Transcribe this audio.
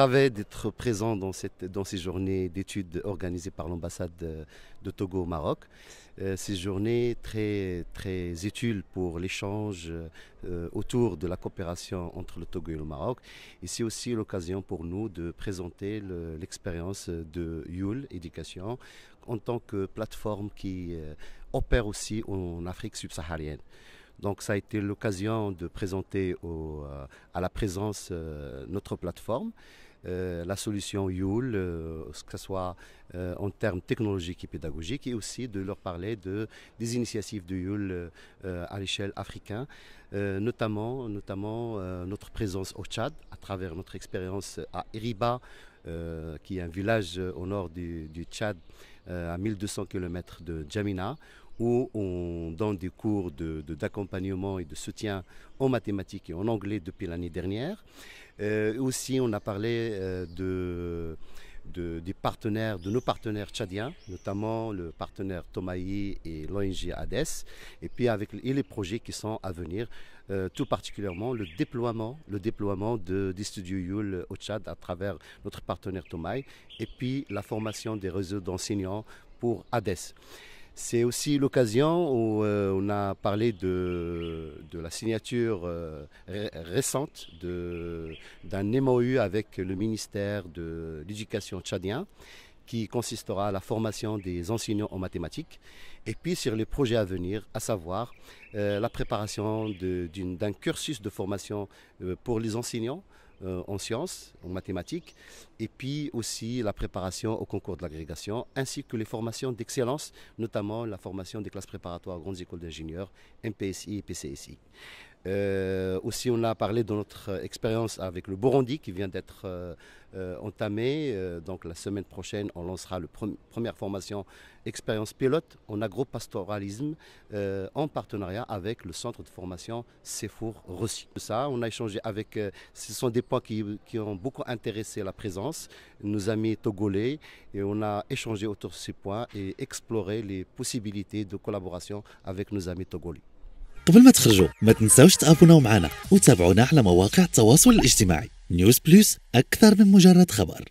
ravi d'être présent dans ces journées d'études organisées par l'ambassade de Togo au Maroc. Ces journées très utiles pour l'échange autour de la coopération entre le Togo et le Maroc. Et c'est aussi l'occasion pour nous de présenter l'expérience de Youl Éducation en tant que plateforme qui opère aussi en Afrique subsaharienne. Donc ça a été l'occasion de présenter à la présence notre plateforme, la solution Youl, que ce soit en termes technologiques et pédagogiques, et aussi de leur parler des initiatives de Youl à l'échelle africaine, notamment notre présence au Tchad à travers notre expérience à Iriba, qui est un village au nord du Tchad, à 1200 km de Djamena, où on donne des cours d'accompagnement et de soutien en mathématiques et en anglais depuis l'année dernière. Aussi, on a parlé de nos partenaires tchadiens, notamment le partenaire Tomaï et l'ONG ADES, et puis et les projets qui sont à venir, tout particulièrement le déploiement des studios Youl au Tchad à travers notre partenaire Tomaï, et puis la formation des réseaux d'enseignants pour ADES. C'est aussi l'occasion où on a parlé de la signature récente d'un MOU avec le ministère de l'Éducation tchadien, qui consistera à la formation des enseignants en mathématiques, et puis sur les projets à venir, à savoir la préparation d'un cursus de formation pour les enseignants en sciences, en mathématiques, et puis aussi la préparation au concours de l'agrégation, ainsi que les formations d'excellence, notamment la formation des classes préparatoires aux grandes écoles d'ingénieurs, MPSI et PCSI. Aussi, on a parlé de notre expérience avec le Burundi qui vient d'être entamée. Donc la semaine prochaine, on lancera la première formation expérience pilote en agropastoralisme en partenariat avec le centre de formation Sefour Rossi. Ça, on a échangé avec. Ce sont des points qui ont beaucoup intéressé la présence de nos amis togolais, et on a échangé autour de ces points et exploré les possibilités de collaboration avec nos amis togolais. قبل ما تخرجوا ما تنساوش تابوناو معنا وتابعونا على مواقع التواصل الاجتماعي. نيوز بلس أكثر من مجرد خبر.